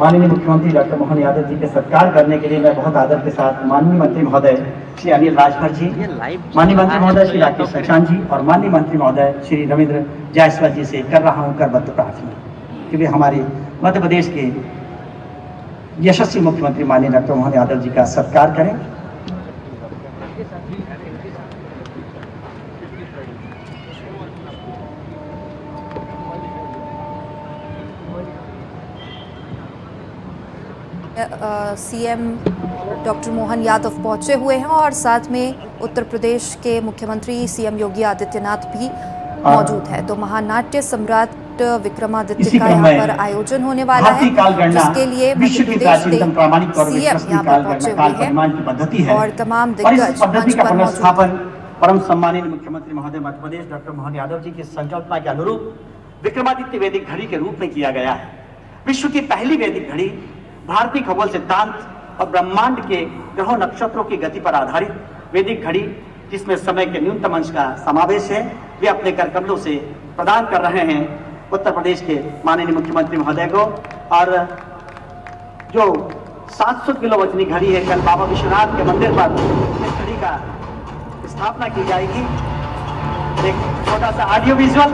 माननीय मुख्यमंत्री डॉक्टर मोहन यादव जी के सत्कार करने के लिए मैं बहुत आदर के साथ माननीय मंत्री महोदय श्री अनिल राजभर जी, माननीय मंत्री महोदय श्री राकेश सचान जी और माननीय मंत्री महोदय श्री रविंद्र जायसवाल जी से कर रहा हूं करबद्ध प्रार्थना कि वे हमारे मध्य प्रदेश के यशस्वी मुख्यमंत्री माननीय डॉक्टर मोहन यादव जी का सत्कार करें। सीएम डॉक्टर मोहन यादव पहुंचे हुए हैं और साथ में उत्तर प्रदेश के मुख्यमंत्री सीएम योगी आदित्यनाथ भी मौजूद है। तो महानाट्य सम्राट विक्रमादित्य का यहाँ पर आयोजन होने वाला है, जिसके लिए मध्य प्रदेश के सीएम यहाँ पर पहुंचे हुए हैं और तमाम दिग्गज मंच पर मौजूद हैं। परम सम्मानीय मुख्यमंत्री महोदय मध्य प्रदेश डॉक्टर मोहन यादव जी की संकल्पना के अनुरूप विक्रमादित्य वैदिक घड़ी के रूप में किया गया है। विश्व की पहली वैदिक घड़ी भारतीय खगोल सिद्धांत और ब्रह्मांड के ग्रहों नक्षत्रों की गति पर आधारित वैदिक घड़ी, जिसमें समय के न्यूनतम अंश का समावेश है, वे अपने करकमलों से प्रदान कर रहे हैं उत्तर प्रदेश के माननीय मुख्यमंत्री महोदय को। और जो 700 किलो वजनी घड़ी है, कल बाबा विश्वनाथ के मंदिर पर इस घड़ी का स्थापना की जाएगी। एक छोटा सा ऑडियो विजुअल।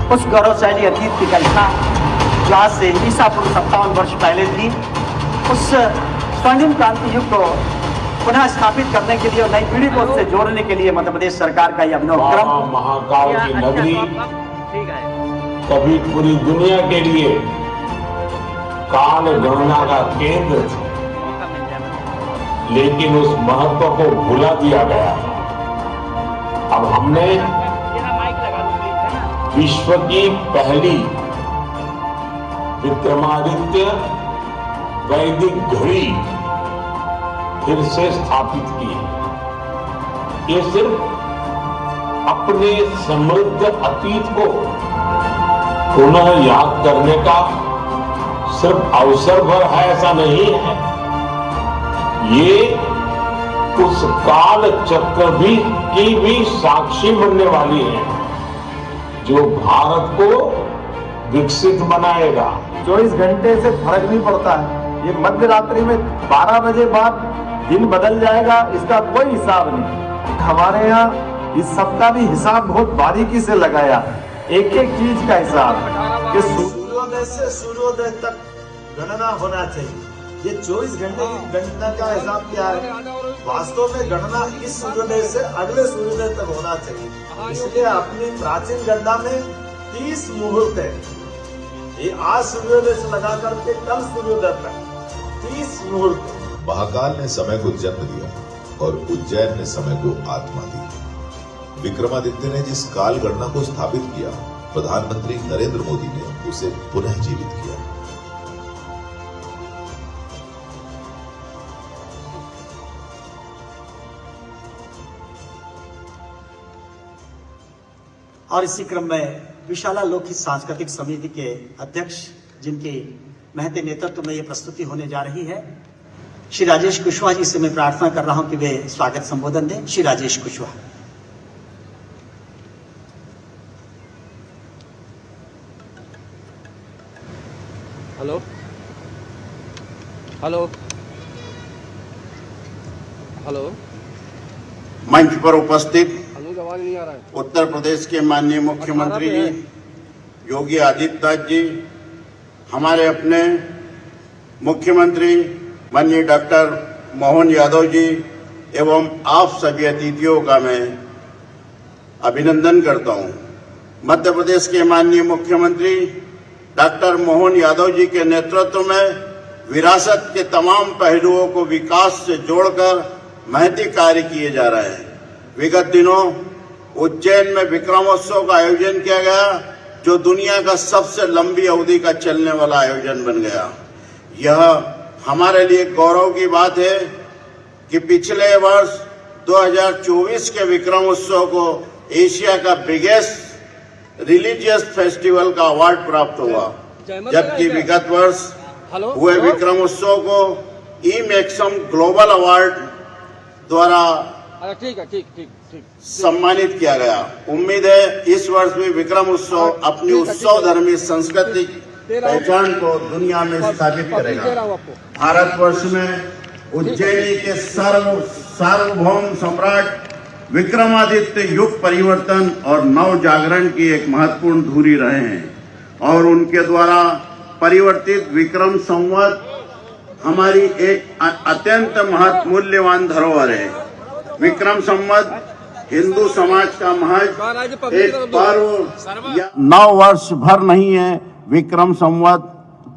उस गौरवशाली अतीत की कल्पना जो आज से ईसा पूर्व 57 वर्ष पहले थी, उस स्वर्णिम क्रांति युग को पुनः स्थापित करने के लिए और नई पीढ़ी को उससे जोड़ने के लिए मध्य प्रदेश सरकार का यह अभिनव क्रम महाकाल की नगरी कभी पूरी दुनिया के लिए काल गणना का केंद्र थी, लेकिन उस महत्व को भुला दिया गया। अब हमने विश्व की पहली विक्रमादित्य वैदिक घड़ी फिर से स्थापित की है। ये सिर्फ अपने समृद्ध अतीत को पुनः याद करने का सिर्फ अवसर भर है, ऐसा नहीं है। ये उस काल चक्र की भी साक्षी बनने वाली है जो भारत को विकसित बनाएगा। 24 घंटे से फर्क नहीं पड़ता है। ये मध्य रात्रि में 12 बजे बाद दिन बदल जाएगा, इसका कोई हिसाब नहीं। हमारे यहाँ इस सबका भी हिसाब बहुत बारीकी से लगाया, एक एक चीज का हिसाब कि सूर्योदय से सूर्योदय तक गणना होना चाहिए। ये 24 घंटे की गणना का हिसाब क्या है? वास्तव में गणना इस सूर्योदय से अगले सूर्योदय तक होना चाहिए। इसलिए अपनी प्राचीन गणना में 30 मुहूर्त है। ये आज सूर्योदय से लगा करके कल सूर्योदय तक 30 मुहूर्त। महाकाल ने समय को जन्म दिया और उज्जैन ने समय को आत्मा दी। विक्रमादित्य ने जिस काल गणना को स्थापित किया, प्रधानमंत्री नरेंद्र मोदी ने उसे पुनः जीवित किया। और इसी क्रम में विशाला लोकहित सांस्कृतिक समिति के अध्यक्ष, जिनके महते नेतृत्व में ये प्रस्तुति होने जा रही है, श्री राजेश कुशवाहा जी से मैं प्रार्थना कर रहा हूं कि वे स्वागत संबोधन दें। Shri Rajesh Kushwaha. Hello hello hello. मंच पर उपस्थित आवाज नहीं आ रहा है। उत्तर प्रदेश के माननीय मुख्यमंत्री जी योगी आदित्यनाथ जी, हमारे अपने मुख्यमंत्री माननीय डॉक्टर मोहन यादव जी एवं आप सभी अतिथियों का मैं अभिनंदन करता हूं। मध्य प्रदेश के माननीय मुख्यमंत्री डॉक्टर मोहन यादव जी के नेतृत्व में विरासत के तमाम पहलुओं को विकास से जोड़कर महती कार्य किए जा रहे हैं। विगत दिनों उज्जैन में विक्रमोत्सव का आयोजन किया गया, जो दुनिया का सबसे लंबी अवधि का चलने वाला आयोजन बन गया। यह हमारे लिए गौरव की बात है कि पिछले वर्ष 2024 के विक्रमोत्सव को एशिया का बिगेस्ट रिलीजियस फेस्टिवल का अवार्ड प्राप्त हुआ, जबकि विगत वर्ष हेलो हुए विक्रमोत्सव को ई मैक्सम ग्लोबल अवार्ड द्वारा अच्छा ठीक है, ठीक ठीक ठीक। सम्मानित किया गया। उम्मीद है इस वर्ष भी विक्रम उत्सव अपनी उत्सव धर्मी संस्कृति पहचान को दुनिया में स्थापित करेगा। भारतवर्ष में उज्जैनी के सार्वभौम सम्राट विक्रमादित्य युग परिवर्तन और नव जागरण की एक महत्वपूर्ण धुरी रहे हैं और उनके द्वारा परिवर्तित विक्रम संवत हमारी एक अत्यंत मूल्यवान धरोहर है। विक्रम संवत हिंदू समाज का महज एक पर्व या 9 वर्ष भर नहीं है। विक्रम संवत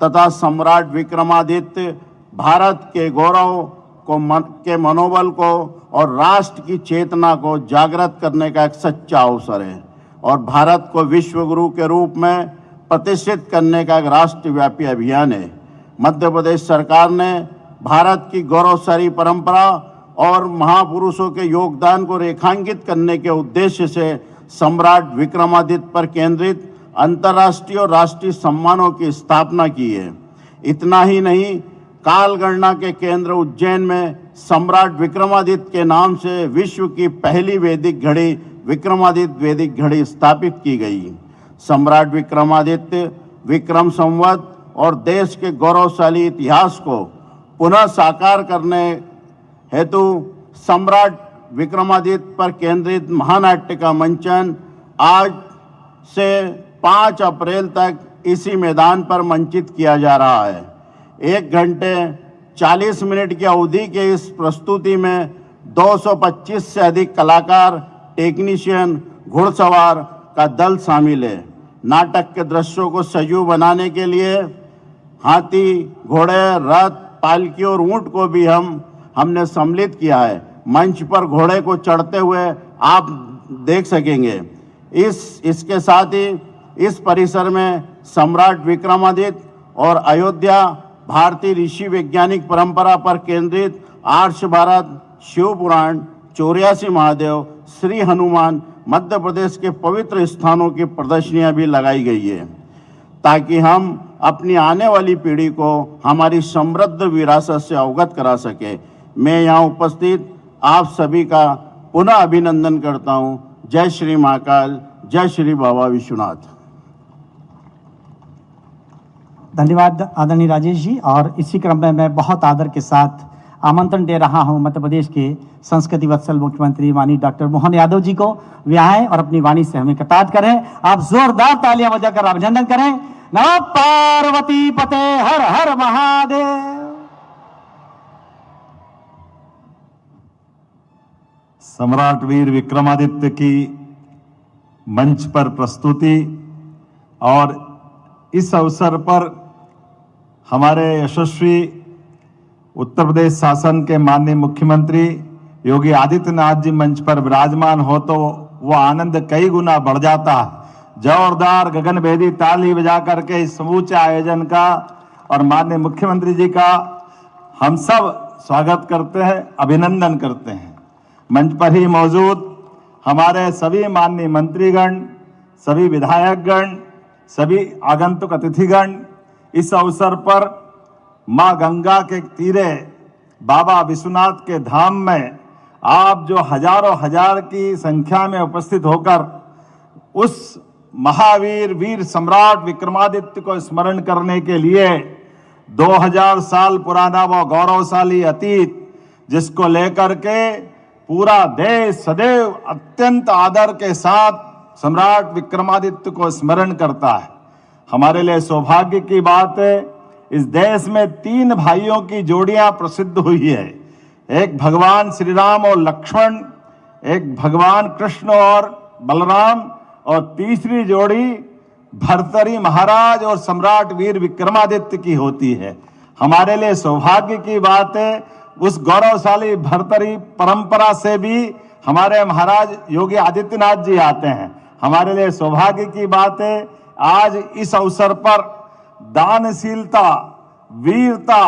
तथा सम्राट विक्रमादित्य भारत के गौरव को के मनोबल को और राष्ट्र की चेतना को जागृत करने का एक सच्चा अवसर है और भारत को विश्व गुरु के रूप में प्रतिष्ठित करने का एक राष्ट्रव्यापी अभियान है। मध्य प्रदेश सरकार ने भारत की गौरवशाली परंपरा और महापुरुषों के योगदान को रेखांकित करने के उद्देश्य से सम्राट विक्रमादित्य पर केंद्रित अंतर्राष्ट्रीय और राष्ट्रीय सम्मानों की स्थापना की है। इतना ही नहीं, काल गणना के केंद्र उज्जैन में सम्राट विक्रमादित्य के नाम से विश्व की पहली वैदिक घड़ी विक्रमादित्य वैदिक घड़ी स्थापित की गई। सम्राट विक्रमादित्य विक्रम संवत और देश के गौरवशाली इतिहास को पुनः साकार करने हेतु सम्राट विक्रमादित्य पर केंद्रित महानाट्य का मंचन आज से 5 अप्रैल तक इसी मैदान पर मंचित किया जा रहा है। 1 घंटे 40 मिनट की अवधि के इस प्रस्तुति में 225 से अधिक कलाकार, टेक्नीशियन, घुड़सवार का दल शामिल है। नाटक के दृश्यों को सजीव बनाने के लिए हाथी, घोड़े, रथ, पालकी और ऊंट को भी हमने सम्मिलित किया है। मंच पर घोड़े को चढ़ते हुए आप देख सकेंगे। इसके साथ ही इस परिसर में सम्राट विक्रमादित्य और अयोध्या भारतीय ऋषि वैज्ञानिक परंपरा पर केंद्रित आर्ष भारत, शिव पुराण, 84 महादेव, श्री हनुमान, मध्य प्रदेश के पवित्र स्थानों की प्रदर्शनियां भी लगाई गई है ताकि हम अपनी आने वाली पीढ़ी को हमारी समृद्ध विरासत से अवगत करा सके। मैं यहाँ उपस्थित आप सभी का पुनः अभिनंदन करता हूँ। जय श्री महाकाल, जय श्री बाबा विश्वनाथ। धन्यवाद आदरणीय राजेश जी। और इसी क्रम में मैं बहुत आदर के साथ आमंत्रण दे रहा हूं मध्य प्रदेश के संस्कृति वत्सल मुख्यमंत्री माननीय डॉक्टर मोहन यादव जी को वे आए और अपनी वाणी से हमें कृतार्थ करें। आप जोरदार तालियां बजाकर अभिनंदन करें। नमः पार्वती पते, हर हर महादेव। सम्राट वीर विक्रमादित्य की मंच पर प्रस्तुति और इस अवसर पर हमारे यशस्वी उत्तर प्रदेश शासन के माननीय मुख्यमंत्री योगी आदित्यनाथ जी मंच पर विराजमान हो तो वो आनंद कई गुना बढ़ जाता है। जोरदार गगनभेदी ताली बजा करके इस समूचे आयोजन का और माननीय मुख्यमंत्री जी का हम सब स्वागत करते हैं, अभिनंदन करते हैं। मंच पर ही मौजूद हमारे सभी माननीय मंत्रीगण, सभी विधायकगण, सभी आगंतुक अतिथिगण, इस अवसर पर मां गंगा के तीरे बाबा विश्वनाथ के धाम में आप जो हजारों हजार की संख्या में उपस्थित होकर उस महावीर वीर सम्राट विक्रमादित्य को स्मरण करने के लिए 2000 साल पुराना वो गौरवशाली अतीत जिसको लेकर के पूरा देश सदैव अत्यंत आदर के साथ सम्राट विक्रमादित्य को स्मरण करता है। हमारे लिए सौभाग्य की बात है, इस देश में 3 भाइयों की जोड़ियां प्रसिद्ध हुई है। एक भगवान श्री राम और लक्ष्मण, एक भगवान कृष्ण और बलराम, और तीसरी जोड़ी भर्तरी महाराज और सम्राट वीर विक्रमादित्य की होती है। हमारे लिए सौभाग्य की बात है, उस गौरवशाली भर्तरी परंपरा से भी हमारे महाराज योगी आदित्यनाथ जी आते हैं। हमारे लिए सौभाग्य की बात है, आज इस अवसर पर दानशीलता, वीरता,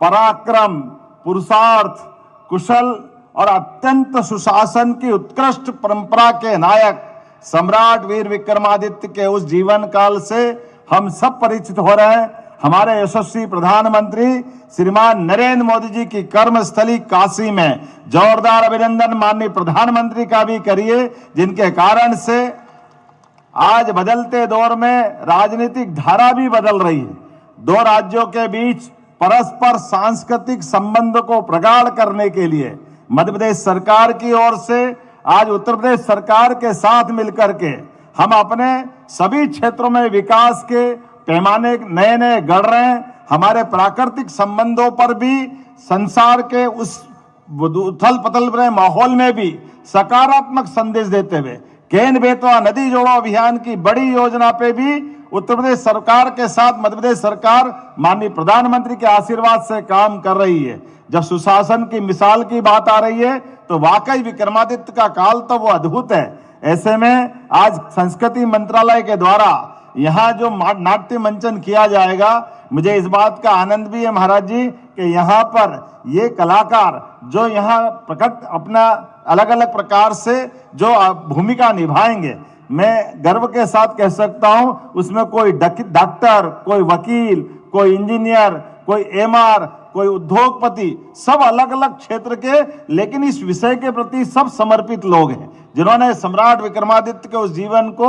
पराक्रम, पुरुषार्थ, कुशल और अत्यंत सुशासन की उत्कृष्ट परंपरा के नायक सम्राट वीर विक्रमादित्य के उस जीवन काल से हम सब परिचित हो रहे हैं। हमारे यशस्वी प्रधानमंत्री श्रीमान नरेंद्र मोदी जी की कर्मस्थली काशी में जोरदार अभिनंदन माननीय प्रधानमंत्री का भी करिए, जिनके कारण से आज बदलते दौर में राजनीतिक धारा भी बदल रही है। दो राज्यों के बीच परस्पर सांस्कृतिक संबंध को प्रगाढ़ करने के लिए मध्य प्रदेश सरकार की ओर से आज उत्तर प्रदेश सरकार के साथ मिलकर के हम अपने सभी क्षेत्रों में विकास के पैमाने नए नए गढ़ रहे हैं। हमारे प्राकृतिक संबंधों पर भी संसार के उस उथल पथल भरे माहौल में भी सकारात्मक संदेश देते हुए केन बेतवा नदी जोड़ो अभियान की बड़ी योजना पे भी उत्तर प्रदेश सरकार के साथ मध्य प्रदेश सरकार माननीय प्रधानमंत्री के आशीर्वाद से काम कर रही है। जब सुशासन की मिसाल की बात आ रही है तो वाकई विक्रमादित्य का काल तो वो अद्भुत है। ऐसे में आज संस्कृति मंत्रालय के द्वारा यहाँ जो नाट्य मंचन किया जाएगा, मुझे इस बात का आनंद भी है महाराज जी कि यहाँ पर ये कलाकार जो यहाँ प्रकट अपना अलग अलग प्रकार से जो भूमिका निभाएंगे, मैं गर्व के साथ कह सकता हूं उसमें कोई डॉक्टर, कोई वकील, कोई इंजीनियर, कोई एमआर, कोई उद्योगपति, सब अलग अलग क्षेत्र के, लेकिन इस विषय के प्रति सब समर्पित लोग हैं जिन्होंने सम्राट विक्रमादित्य के उस जीवन को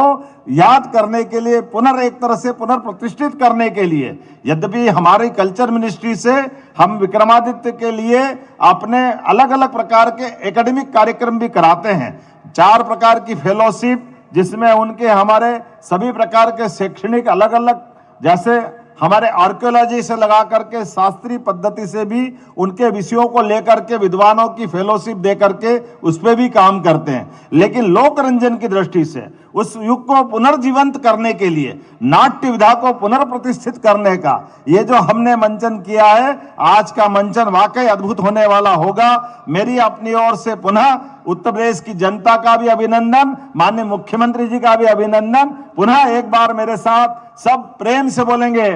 याद करने के लिए एक तरह से पुनर्प्रतिष्ठित करने के लिए, यद्यपि हमारी कल्चर मिनिस्ट्री से हम विक्रमादित्य के लिए अपने अलग अलग प्रकार के एकेडमिक कार्यक्रम भी कराते हैं। 4 प्रकार की फेलोशिप जिसमें उनके हमारे सभी प्रकार के शैक्षणिक अलग अलग, जैसे हमारे आर्कियोलॉजी से लगा करके शास्त्रीय पद्धति से भी उनके विषयों को लेकर के विद्वानों की फेलोशिप दे करके उस पर भी काम करते हैं। लेकिन लोक रंजन की दृष्टि से उस युग को पुनर्जीवंत करने के लिए, नाट्य विधा को पुनर्प्रतिष्ठित करने का ये जो हमने मंचन किया है, आज का मंचन वाकई अद्भुत होने वाला होगा। मेरी अपनी ओर से पुनः उत्तर प्रदेश की जनता का भी अभिनंदन, माननीय मुख्यमंत्री जी का भी अभिनंदन। पुनः एक बार मेरे साथ सब प्रेम से बोलेंगे,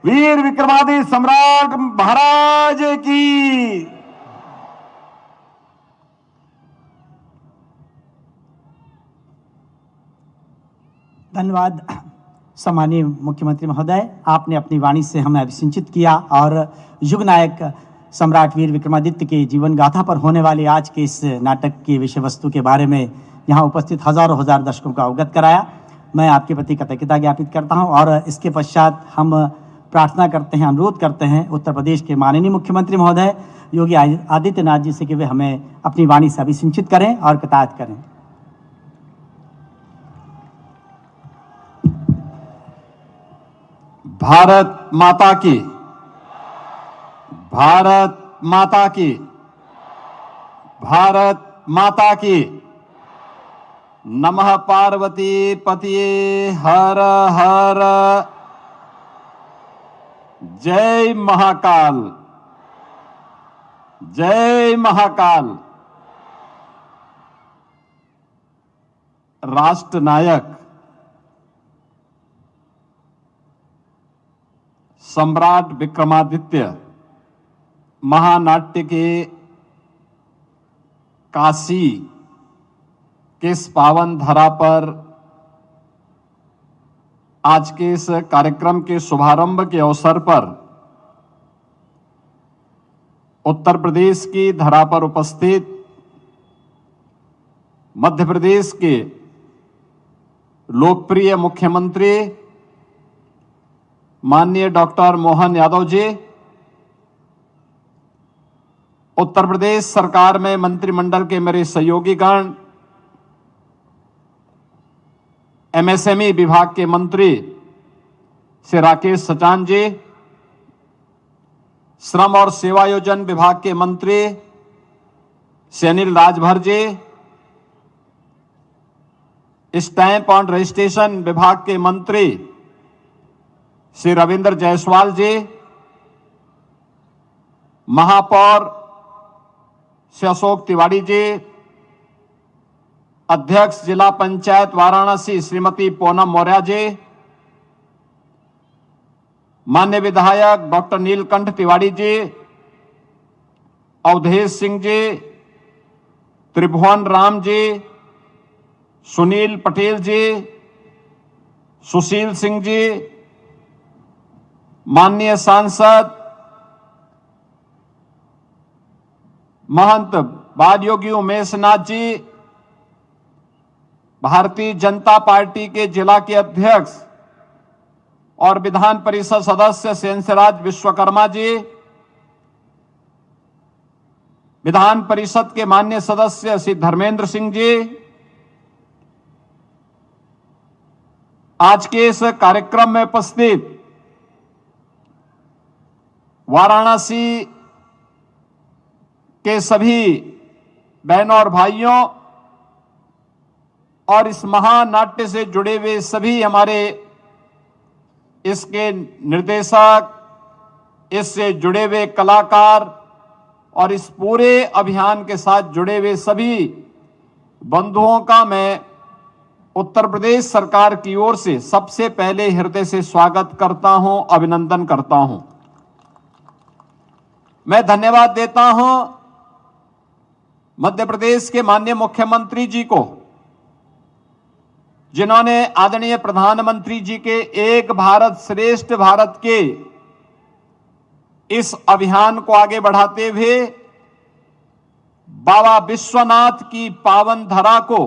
वीर विक्रमादित्य सम्राट महाराज की। धन्यवाद सम्मानीय मुख्यमंत्री महोदय, आपने अपनी वाणी से हमें अभिसिंचित किया और युग नायक सम्राट वीर विक्रमादित्य के जीवन गाथा पर होने वाले आज के इस नाटक की विषय वस्तु के बारे में यहाँ उपस्थित हजारों हजार दर्शकों को अवगत कराया। मैं आपके प्रति कृतज्ञता ज्ञापित करता हूँ और इसके पश्चात हम प्रार्थना करते हैं, अनुरोध करते हैं उत्तर प्रदेश के माननीय मुख्यमंत्री महोदय योगी आदित्यनाथ जी से कि वे हमें अपनी वाणी से अभिसिंचित करें और कृतार्थ करें। भारत माता की, भारत माता की, भारत माता की। नमः पार्वती पतिये हर हर। जय महाकाल, जय महाकाल। राष्ट्र नायक सम्राट विक्रमादित्य महानाट्य के काशी के इस पावन धरा पर आज के इस कार्यक्रम के शुभारंभ के अवसर पर उत्तर प्रदेश की धरा पर उपस्थित मध्य प्रदेश के लोकप्रिय मुख्यमंत्री माननीय डॉक्टर मोहन यादव जी, उत्तर प्रदेश सरकार में मंत्रिमंडल के मेरे सहयोगीगण, एमएसएमई विभाग के मंत्री श्री राकेश सचान जी, श्रम और सेवायोजन विभाग के मंत्री श्री अनिल राजभर जी, स्टैंप और रजिस्ट्रेशन विभाग के मंत्री श्री रविंद्र जायसवाल जी, महापौर श्री अशोक तिवारी जी, अध्यक्ष जिला पंचायत वाराणसी श्रीमती पूनम मौर्य जी, माननीय विधायक डॉक्टर नीलकंठ तिवारी जी, अवधेश सिंह जी, त्रिभुवन राम जी, सुनील पटेल जी, सुशील सिंह जी, माननीय सांसद महंत वादयोगी उमेश नाथ जी, भारतीय जनता पार्टी के जिला के अध्यक्ष और विधान परिषद सदस्य सेंसराज विश्वकर्मा जी, विधान परिषद के माननीय सदस्य श्री धर्मेंद्र सिंह जी, आज के इस कार्यक्रम में उपस्थित वाराणसी के सभी बहनों और भाइयों और इस महानाट्य से जुड़े हुए सभी हमारे इसके निर्देशक, इससे जुड़े हुए कलाकार और इस पूरे अभियान के साथ जुड़े हुए सभी बंधुओं का मैं उत्तर प्रदेश सरकार की ओर से सबसे पहले हृदय से स्वागत करता हूं, अभिनंदन करता हूं। मैं धन्यवाद देता हूं मध्य प्रदेश के माननीय मुख्यमंत्री जी को, जिन्होंने आदरणीय प्रधानमंत्री जी के एक भारत श्रेष्ठ भारत के इस अभियान को आगे बढ़ाते हुए बाबा विश्वनाथ की पावन धरा को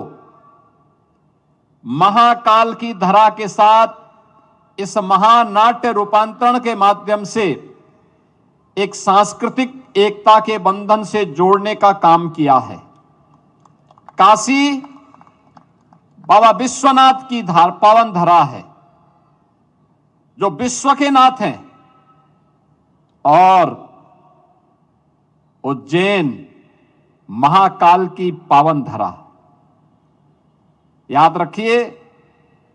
महाकाल की धरा के साथ इस महानाट्य रूपांतरण के माध्यम से एक सांस्कृतिक एकता के बंधन से जोड़ने का काम किया है। काशी बाबा विश्वनाथ की पावन धरा है, जो विश्व के नाथ हैं, और उज्जैन महाकाल की पावन धरा। याद रखिए,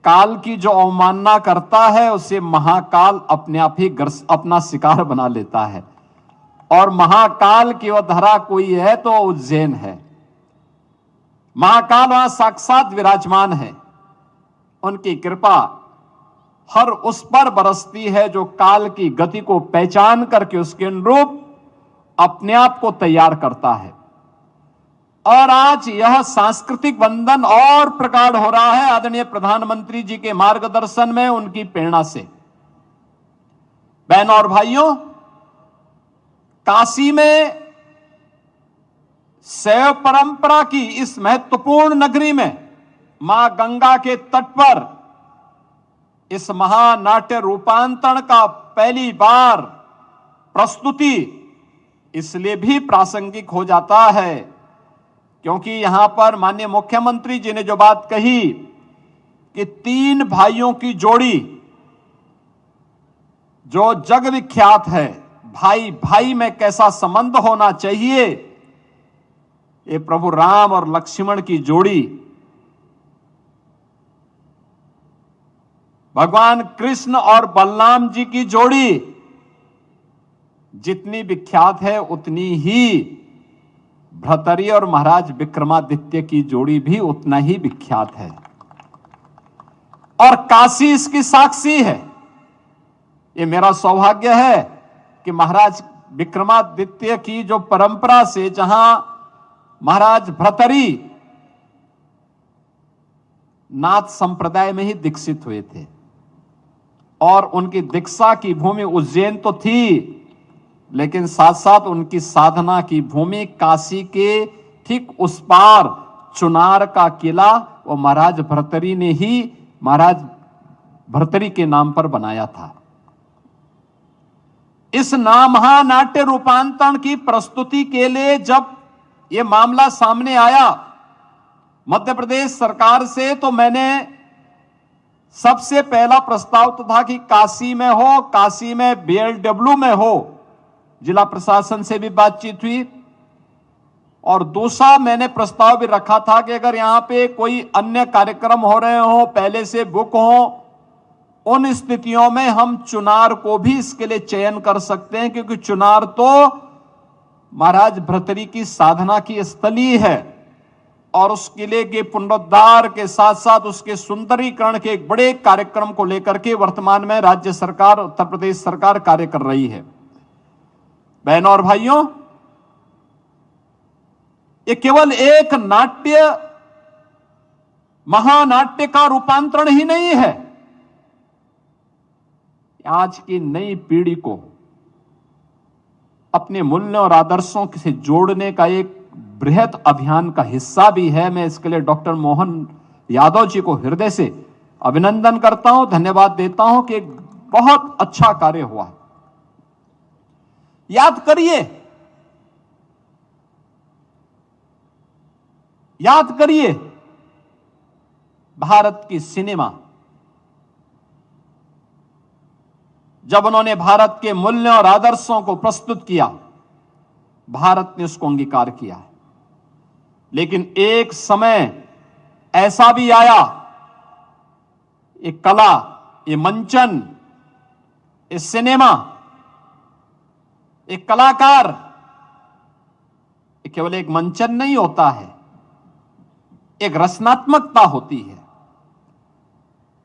काल की जो अवमानना करता है उसे महाकाल अपने आप ही अपना शिकार बना लेता है, और महाकाल की वह धरा कोई है तो उज्जैन है। महाकाल वहां साक्षात विराजमान है। उनकी कृपा हर उस पर बरसती है जो काल की गति को पहचान करके उसके अनुरूप अपने आप को तैयार करता है। और आज यह सांस्कृतिक बंधन और प्रगाढ़ हो रहा है आदरणीय प्रधानमंत्री जी के मार्गदर्शन में, उनकी प्रेरणा से। बहनों और भाइयों, काशी में शैव परंपरा की इस महत्वपूर्ण नगरी में मां गंगा के तट पर इस महानाट्य रूपांतरण का पहली बार प्रस्तुति इसलिए भी प्रासंगिक हो जाता है क्योंकि यहां पर माननीय मुख्यमंत्री जी ने जो बात कही कि 3 भाइयों की जोड़ी जो जग विख्यात है, भाई भाई में कैसा संबंध होना चाहिए, ये प्रभु राम और लक्ष्मण की जोड़ी, भगवान कृष्ण और बलराम जी की जोड़ी जितनी विख्यात है उतनी ही भ्रतरी और महाराज विक्रमादित्य की जोड़ी भी उतना ही विख्यात है। और काशी इसकी साक्षी है। ये मेरा सौभाग्य है कि महाराज विक्रमादित्य की जो परंपरा से, जहां महाराज भ्रतरी नाथ संप्रदाय में ही दीक्षित हुए थे और उनकी दीक्षा की भूमि उज्जैन तो थी, लेकिन साथ साथ उनकी साधना की भूमि काशी के ठीक उस पार चुनार का किला वो महाराज भर्तरी ने ही महाराज भर्तरी के नाम पर बनाया था। इस महानाट्य रूपांतरण की प्रस्तुति के लिए जब ये मामला सामने आया मध्य प्रदेश सरकार से, तो मैंने सबसे पहला प्रस्ताव तो था कि काशी में हो, काशी में BLW में हो। जिला प्रशासन से भी बातचीत हुई और दूसरा मैंने प्रस्ताव भी रखा था कि अगर यहां पे कोई अन्य कार्यक्रम हो रहे हो, पहले से बुक हो, उन स्थितियों में हम चुनार को भी इसके लिए चयन कर सकते हैं, क्योंकि चुनार तो महाराज भर्तरी की साधना की स्थली है और उस किले के पुनरुद्धार के साथ साथ उसके सुंदरीकरण के एक बड़े कार्यक्रम को लेकर के वर्तमान में राज्य सरकार, उत्तर प्रदेश सरकार कार्य कर रही है। बहनों और भाइयों, ये केवल एक नाट्य महानाट्य का रूपांतरण ही नहीं है, आज की नई पीढ़ी को अपने मूल्यों और आदर्शों से जोड़ने का एक बृहद अभियान का हिस्सा भी है। मैं इसके लिए डॉक्टर मोहन यादव जी को हृदय से अभिनंदन करता हूं, धन्यवाद देता हूं कि एक बहुत अच्छा कार्य हुआ। याद करिए भारत की सिनेमा, जब उन्होंने भारत के मूल्यों और आदर्शों को प्रस्तुत किया, भारत ने उसको अंगीकार किया। लेकिन एक समय ऐसा भी आया, ये कला, ये मंचन, ये सिनेमा, एक कलाकार ये केवल एक मंचन नहीं होता है, एक रचनात्मकता होती है।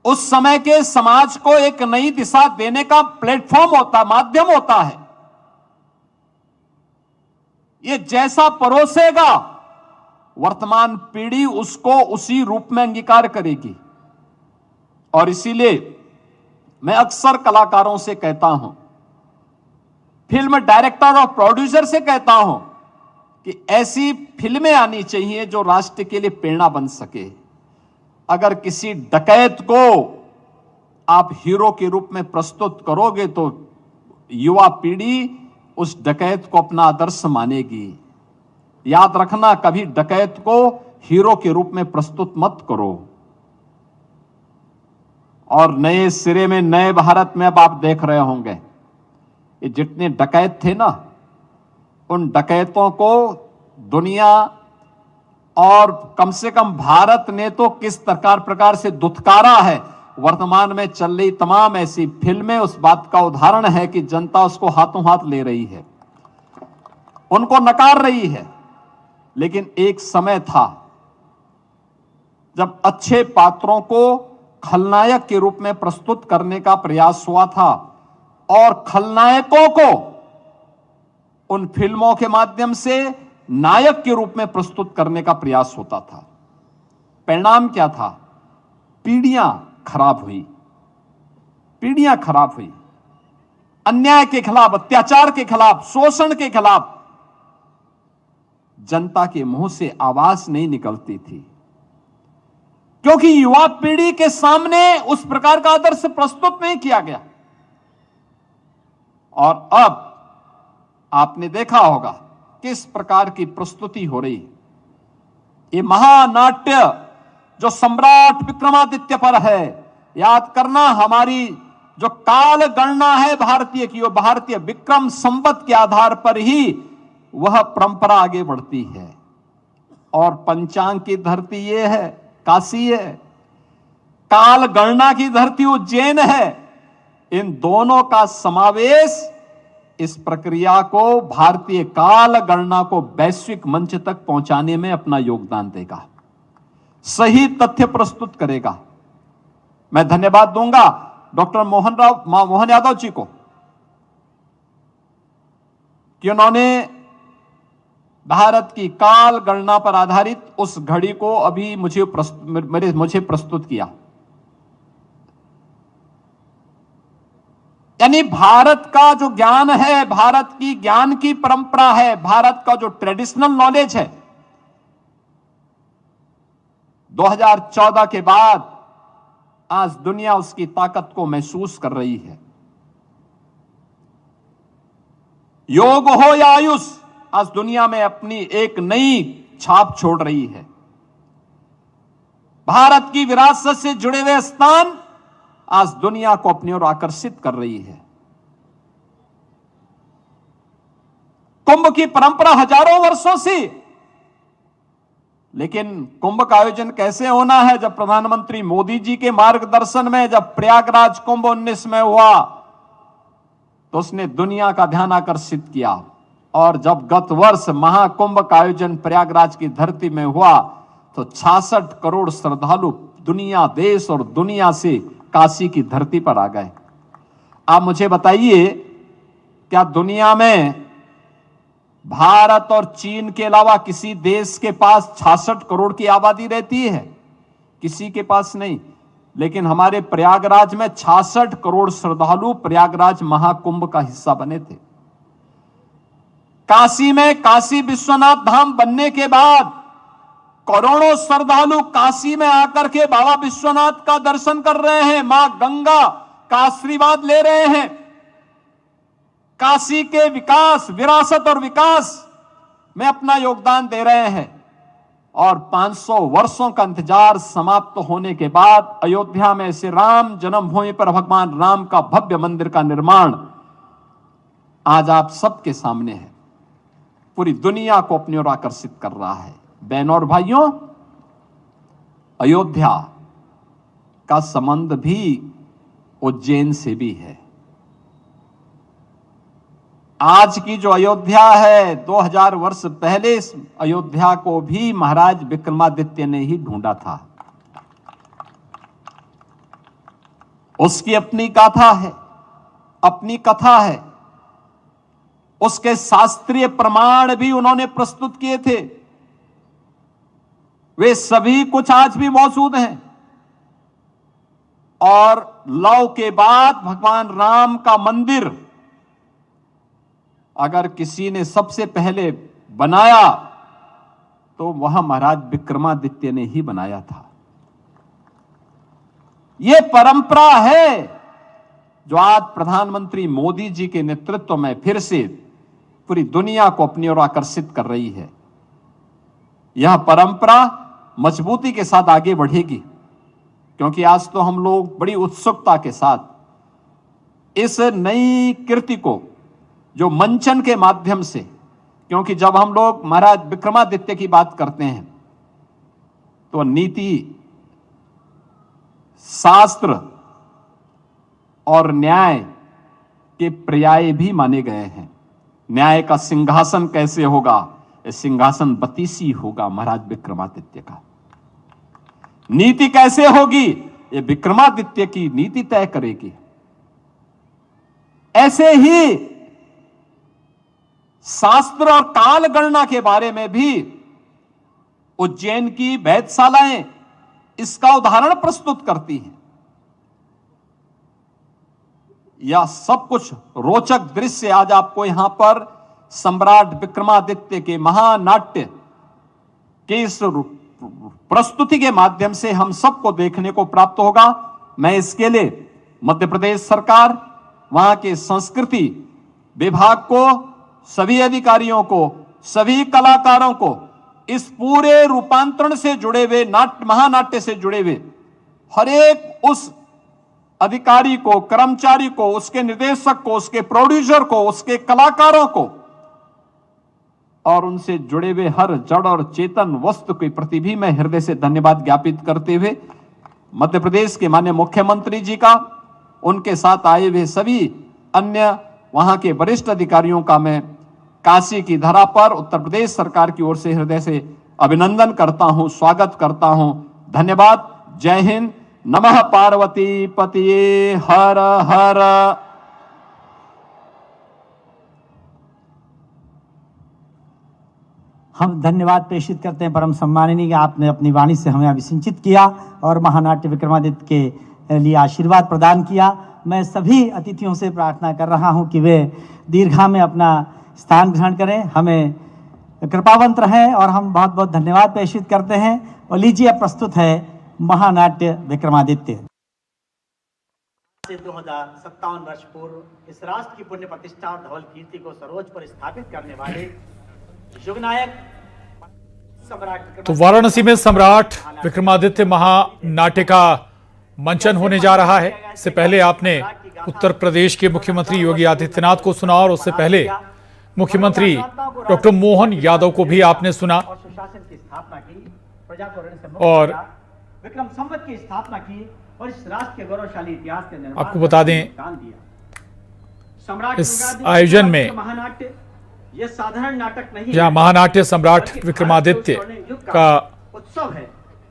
उस समय के समाज को एक नई दिशा देने का प्लेटफॉर्म होता, माध्यम होता है। ये जैसा परोसेगा, वर्तमान पीढ़ी उसको उसी रूप में अंगीकार करेगी। और इसीलिए मैं अक्सर कलाकारों से कहता हूं, फिल्म डायरेक्टर और प्रोड्यूसर से कहता हूं कि ऐसी फिल्में आनी चाहिए जो राष्ट्र के लिए प्रेरणा बन सके। अगर किसी डकैत को आप हीरो के रूप में प्रस्तुत करोगे तो युवा पीढ़ी उस डकैत को अपना आदर्श मानेगी। याद रखना, कभी डकैत को हीरो के रूप में प्रस्तुत मत करो। और नए सिरे में, नए भारत में अब आप देख रहे होंगे, ये जितने डकैत थे ना, उन डकैतों को दुनिया और कम से कम भारत ने तो किस प्रकार से दुत्कारा है। वर्तमान में चल रही तमाम ऐसी फिल्में उस बात का उदाहरण है कि जनता उसको हाथों हाथ ले रही है, उनको नकार रही है। लेकिन एक समय था जब अच्छे पात्रों को खलनायक के रूप में प्रस्तुत करने का प्रयास हुआ था और खलनायकों को उन फिल्मों के माध्यम से नायक के रूप में प्रस्तुत करने का प्रयास होता था। परिणाम क्या था? पीढ़ियां खराब हुई, पीढ़ियां खराब हुई। अन्याय के खिलाफ, अत्याचार के खिलाफ, शोषण के खिलाफ जनता के मुंह से आवाज नहीं निकलती थी, क्योंकि युवा पीढ़ी के सामने उस प्रकार का आदर्श प्रस्तुत नहीं किया गया। और अब आपने देखा होगा किस प्रकार की प्रस्तुति हो रही। ये महानाट्य जो सम्राट विक्रमादित्य पर है, याद करना, हमारी जो काल गणना है भारतीय की, वो भारतीय विक्रम संवत के आधार पर ही वह परंपरा आगे बढ़ती है। और पंचांग की धरती ये है, काशी है, काल गणना की धरती उज्जैन है। इन दोनों का समावेश इस प्रक्रिया को, भारतीय काल गणना को वैश्विक मंच तक पहुंचाने में अपना योगदान देगा, सही तथ्य प्रस्तुत करेगा। मैं धन्यवाद दूंगा डॉक्टर मोहन यादव जी को कि उन्होंने भारत की काल गणना पर आधारित उस घड़ी को अभी मुझे प्रस्तुत किया। यानी भारत का जो ज्ञान है, भारत की ज्ञान की परंपरा है, भारत का जो ट्रेडिशनल नॉलेज है, 2014 के बाद आज दुनिया उसकी ताकत को महसूस कर रही है। योग हो या आयुष, आज दुनिया में अपनी एक नई छाप छोड़ रही है। भारत की विरासत से जुड़े हुए स्थान आज दुनिया को अपनी ओर आकर्षित कर रही है। कुंभ की परंपरा हजारों वर्षों से, लेकिन कुंभ का आयोजन कैसे होना है? जब प्रधानमंत्री मोदी जी के मार्गदर्शन में जब प्रयागराज कुंभ 19 में हुआ तो उसने दुनिया का ध्यान आकर्षित किया। और जब गत वर्ष महाकुंभ का आयोजन प्रयागराज की धरती में हुआ तो 66 करोड़ श्रद्धालु दुनिया, देश और दुनिया से काशी की धरती पर आ गए। आप मुझे बताइए, क्या दुनिया में भारत और चीन के अलावा किसी देश के पास 66 करोड़ की आबादी रहती है? किसी के पास नहीं। लेकिन हमारे प्रयागराज में 66 करोड़ श्रद्धालु प्रयागराज महाकुंभ का हिस्सा बने थे। काशी में काशी विश्वनाथ धाम बनने के बाद करोड़ों श्रद्धालु काशी में आकर के बाबा विश्वनाथ का दर्शन कर रहे हैं, मां गंगा का आशीर्वाद ले रहे हैं। काशी के विकास, विरासत और विकास में अपना योगदान दे रहे हैं। और 500 वर्षों का इंतजार समाप्त होने के बाद अयोध्या में श्री राम जन्मभूमि पर भगवान राम का भव्य मंदिर का निर्माण आज आप सबके सामने है, पूरी दुनिया को अपनी ओर आकर्षित कर रहा है। बहनों और भाइयों, अयोध्या का संबंध भी उज्जैन से भी है। आज की जो अयोध्या है, 2000 वर्ष पहले इस अयोध्या को भी महाराज विक्रमादित्य ने ही ढूंढा था। उसकी अपनी गाथा है, अपनी कथा है, उसके शास्त्रीय प्रमाण भी उन्होंने प्रस्तुत किए थे। वे सभी कुछ आज भी मौजूद हैं। और लौ के बाद भगवान राम का मंदिर अगर किसी ने सबसे पहले बनाया तो वह महाराज विक्रमादित्य ने ही बनाया था। यह परंपरा है जो आज प्रधानमंत्री मोदी जी के नेतृत्व में फिर से पूरी दुनिया को अपनी ओर आकर्षित कर रही है। यह परंपरा मजबूती के साथ आगे बढ़ेगी, क्योंकि आज तो हम लोग बड़ी उत्सुकता के साथ इस नई कृति को जो मंचन के माध्यम से, क्योंकि जब हम लोग महाराज विक्रमादित्य की बात करते हैं तो नीति, शास्त्र और न्याय के पर्याय भी माने गए हैं। न्याय का सिंहासन कैसे होगा? सिंहासन बतीसी होगा महाराज विक्रमादित्य का। नीति कैसे होगी? ये विक्रमादित्य की नीति तय करेगी। ऐसे ही शास्त्र और काल गणना के बारे में भी उज्जैन की वेधशालाएं इसका उदाहरण प्रस्तुत करती हैं। यह सब कुछ रोचक दृश्य आज आपको यहां पर सम्राट विक्रमादित्य के महानाट्य के इस प्रस्तुति के माध्यम से हम सबको देखने को प्राप्त होगा। मैं इसके लिए मध्य प्रदेश सरकार, वहां के संस्कृति विभाग को, सभी अधिकारियों को, सभी कलाकारों को, इस पूरे रूपांतरण से जुड़े हुए महानाट्य से जुड़े हुए हर एक उस अधिकारी को, कर्मचारी को, उसके निर्देशक को, उसके प्रोड्यूसर को, उसके कलाकारों को और उनसे जुड़े हुए हर जड़ और चेतन वस्तु के प्रति भी मैं हृदय से धन्यवाद ज्ञापित करते हुए मध्य प्रदेश के माननीय मुख्यमंत्री जी का, उनके साथ आए हुए सभी अन्य वहां के वरिष्ठ अधिकारियों का मैं काशी की धरा पर उत्तर प्रदेश सरकार की ओर से हृदय से अभिनंदन करता हूं, स्वागत करता हूं। धन्यवाद। जय हिंद। नमः पार्वती पतिये हर हर। हम धन्यवाद प्रेषित करते हैं परम सम्माननीय कि आपने अपनी वाणी से हमें अभिसिंचित किया और महानाट्य विक्रमादित्य के लिए आशीर्वाद प्रदान किया। मैं सभी अतिथियों से प्रार्थना कर रहा हूं कि वे दीर्घा में अपना स्थान ग्रहण करें, हमें कृपावंत रहें और हम बहुत बहुत धन्यवाद प्रेषित करते हैं। और लीजिए, अब प्रस्तुत है महानाट्य विक्रमादित्य। 2057 वर्ष पूर्व इस राष्ट्र की पुण्य प्रतिष्ठा और धवल कीर्ति को सरोज पर स्थापित करने वाले युगनायक सम्राट तो वाराणसी में सम्राट विक्रमादित्य महानाट्य का मंचन होने जा रहा है। इससे पहले आपने उत्तर प्रदेश के मुख्यमंत्री योगी आदित्यनाथ को सुना और उससे पहले मुख्यमंत्री डॉक्टर मोहन यादव को भी आपने सुना और विक्रम संवत की स्थापना की और इस राष्ट्र के गौरवशाली इतिहास के निर्माण आपको बता दें सम्राट इस आयोजन में महानाट्य यह साधारण नाटक नहीं, जहां महानाट्य सम्राट विक्रमादित्य का उत्सव है,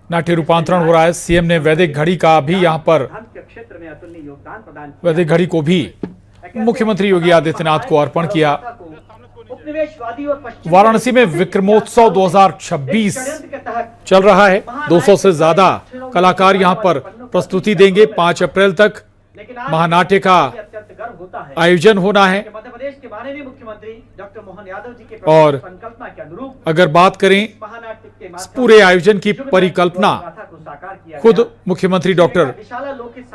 नाट्य रूपांतरण हो रहा है। सीएम ने वैदिक घड़ी का भी यहां पर क्षेत्र में अतुलनीय योगदान प्रदान वैदिक घड़ी को भी मुख्यमंत्री योगी आदित्यनाथ को अर्पण किया। वाराणसी में विक्रमोत्सव 2026 चल रहा है। 200 से ज्यादा कलाकार यहां पर प्रस्तुति देंगे। 5 अप्रैल तक महानाट्य का आयोजन होना है। मध्य प्रदेश के माननीय मुख्यमंत्री डॉक्टर मोहन यादव जी के और संकल्पना के अनुरूप अगर बात करें इस पूरे आयोजन की परिकल्पना खुद मुख्यमंत्री डॉक्टर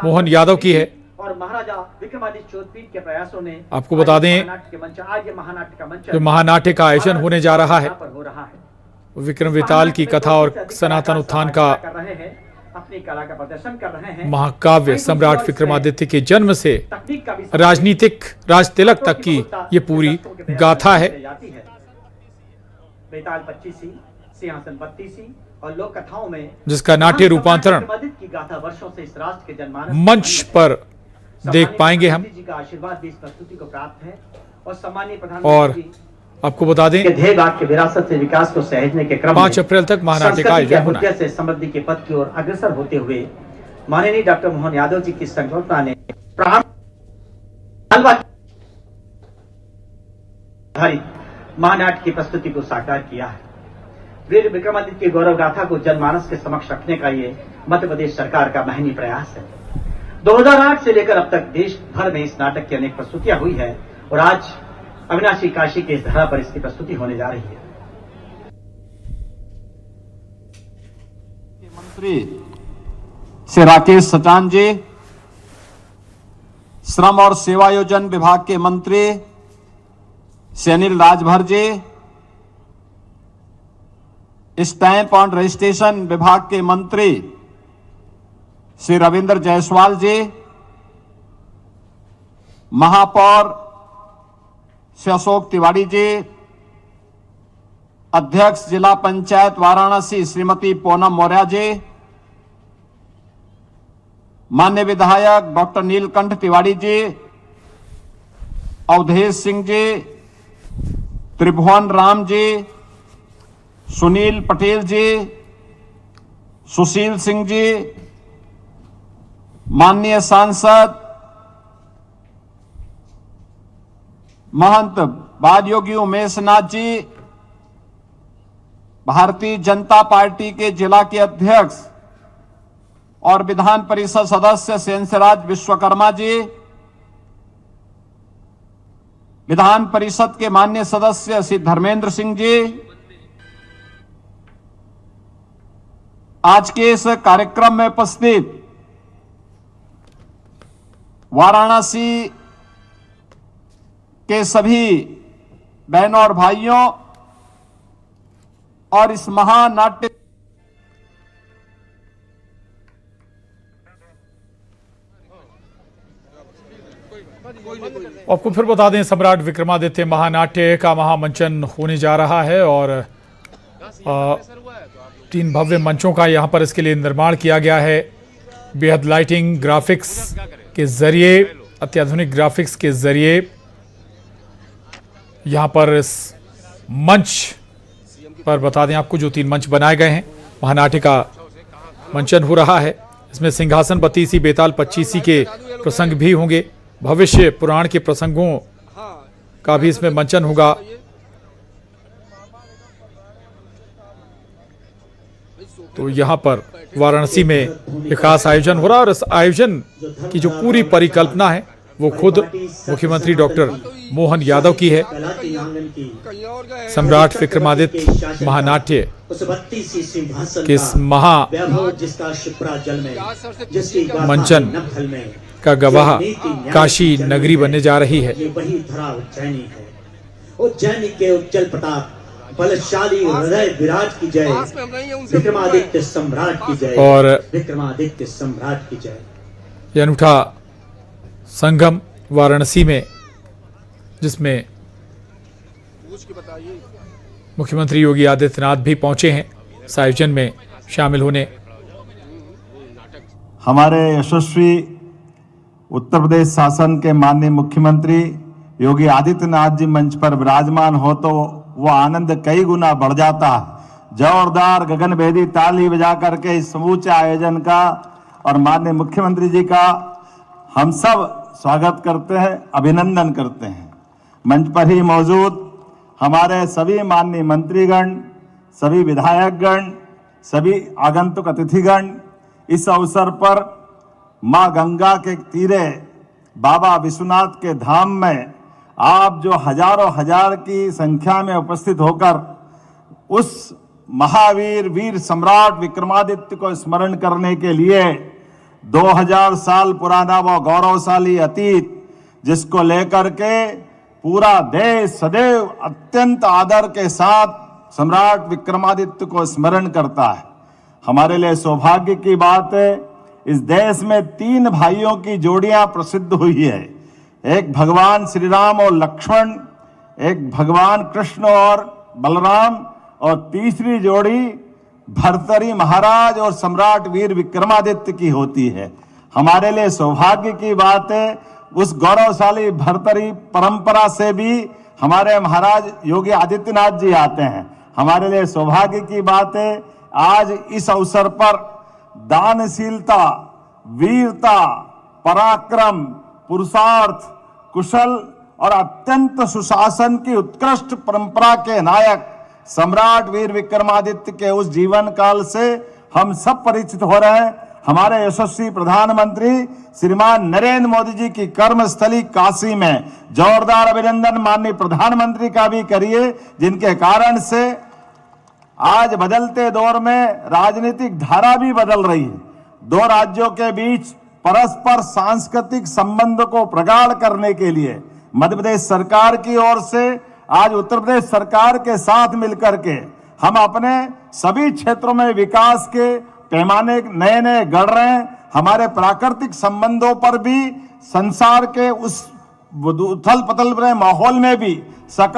मोहन यादव की है। और महाराजा विक्रमादित्य चौथपीठ के प्रयासों ने आपको बता दें जो महानाट्य का आयोजन होने जा रहा है विक्रम वेताल की कथा और सनातन उत्थान का अपनी कला का प्रदर्शन कर रहे हैं। महाकाव्य सम्राट विक्रमादित्य के जन्म से राजनीतिक राज तिलक तक की ये पूरी गाथा है। बेताल 25वीं, सिंहासन 32वीं और लोक कथाओं में जिसका नाट्य रूपांतरण की गाथा वर्षों से इस राष्ट्र के जनमानस मंच पर देख पाएंगे हम। जी का आशीर्वाद भी इस प्रस्तुति को प्राप्त है और सम्मानीय और प्रधानमंत्री आपको बता दें ध्येय वाक्य विरासत से विकास को सहेजने के क्रम 5 अप्रैल तक महानाट्य का आयोजन होना है। से समृद्धि के पथ की ओर अग्रसर होते हुए माननीय डॉक्टर मोहन यादव जी की संकल्पना ने महानाट्य की प्रस्तुति को साकार किया है। वीर विक्रमादित्य की गौरव गाथा को जनमानस के समक्ष रखने का ये मध्य प्रदेश सरकार का महनीय प्रयास है। 2008 से लेकर अब तक देश भर में इस नाटक की अनेक प्रस्तुतियां हुई है और आज अविनाशी काशी के इस धरा पर इसकी प्रस्तुति होने जा रही है। मंत्री श्री राकेश सचान जी, श्रम और सेवायोजन विभाग के मंत्री श्री अनिल राजभर जी, स्टैंप और रजिस्ट्रेशन विभाग के मंत्री श्री रविंद्र जायसवाल जी, महापौर श्री अशोक तिवारी जी, अध्यक्ष जिला पंचायत वाराणसी श्रीमती पूनम मौर्य जी, माननीय विधायक डॉक्टर नीलकंठ तिवारी जी, अवधेश सिंह जी, त्रिभुवन राम जी, सुनील पटेल जी, सुशील सिंह जी, माननीय सांसद महंत बादयोगी उमेश नाथ जी, भारतीय जनता पार्टी के जिला के अध्यक्ष और विधान परिषद सदस्य सेंसराज विश्वकर्मा जी, विधान परिषद के माननीय सदस्य श्री धर्मेंद्र सिंह जी, आज के इस कार्यक्रम में उपस्थित वाराणसी के सभी बहनों और भाइयों और इस महानाट्य आपको फिर बता दें सम्राट विक्रमादित्य महानाट्य का महामंचन होने जा रहा है और 3 भव्य मंचों का यहाँ पर इसके लिए निर्माण किया गया है। बेहद लाइटिंग ग्राफिक्स के जरिए, अत्याधुनिक ग्राफिक्स के जरिए यहाँ पर इस मंच पर बता दें आपको जो 3 मंच बनाए गए हैं महानाट्य का मंचन हो रहा है। इसमें सिंहासन 32, बेताल 25 के प्रसंग भी होंगे। भविष्य पुराण के प्रसंगों का भी इसमें मंचन होगा। तो यहाँ पर वाराणसी में एक खास आयोजन हो रहा है और इस आयोजन की जो पूरी परिकल्पना है वो खुद मुख्यमंत्री डॉक्टर मोहन यादव की है। सम्राट विक्रमादित्य महानाट्य के इस महा मंचन का गवाह काशी नगरी बनने जा रही है। उज्जैनी के उज्जवल प्रताप बलशाली हृदय विराट की जय, विक्रमादित्य सम्राट की जय, और विक्रमादित्य सम्राट की जय। यह अनूठा संगम वाराणसी में जिसमें मुख्यमंत्री योगी आदित्यनाथ भी पहुंचे हैं इस आयोजन में शामिल होने। हमारे यशस्वी उत्तर प्रदेश शासन के माननीय मुख्यमंत्री योगी आदित्यनाथ जी मंच पर विराजमान हो तो वो आनंद कई गुना बढ़ जाता है। जोरदार गगनभेदी ताली बजा करके इस समूचे आयोजन का और माननीय मुख्यमंत्री जी का हम सब स्वागत करते हैं, अभिनंदन करते हैं। मंच पर ही मौजूद हमारे सभी माननीय मंत्रीगण, सभी विधायकगण, सभी आगंतुक अतिथिगण इस अवसर पर मां गंगा के तीरे बाबा विश्वनाथ के धाम में आप जो हजारों हजार की संख्या में उपस्थित होकर उस महावीर वीर सम्राट विक्रमादित्य को स्मरण करने के लिए 2000 साल पुराना वो गौरवशाली अतीत जिसको लेकर के पूरा देश सदैव अत्यंत आदर के साथ सम्राट विक्रमादित्य को स्मरण करता है। हमारे लिए सौभाग्य की बात है, इस देश में 3 भाइयों की जोड़ियां प्रसिद्ध हुई है। एक भगवान श्री राम और लक्ष्मण, एक भगवान कृष्ण और बलराम, और तीसरी जोड़ी भर्तरी महाराज और सम्राट वीर विक्रमादित्य की होती है। हमारे लिए सौभाग्य की बात है, उस गौरवशाली भर्तरी परंपरा से भी हमारे महाराज योगी आदित्यनाथ जी आते हैं। हमारे लिए सौभाग्य की बात है, आज इस अवसर पर दानशीलता, वीरता, पराक्रम, पुरुषार्थ, कुशल और अत्यंत सुशासन की उत्कृष्ट परंपरा के नायक सम्राट वीर विक्रमादित्य के उस जीवन काल से हम सब परिचित हो रहे हैं। हमारे यशस्वी प्रधानमंत्री श्रीमान नरेंद्र मोदी जी की कर्मस्थली काशी में जोरदार अभिनंदन माननीय प्रधानमंत्री का भी करिए, जिनके कारण से आज बदलते दौर में राजनीतिक धारा भी बदल रही है। 2 राज्यों के बीच परस्पर सांस्कृतिक संबंध को प्रगाढ़ करने के लिए मध्य प्रदेश सरकार की ओर से आज उत्तर प्रदेश सरकार के साथ मिलकर के हम अपने सभी क्षेत्रों में विकास के पैमाने नए नए गढ़ रहे हैं। हमारे प्राकृतिक संबंधों पर भी संसार के उस उथल पथल भरे माहौल में भी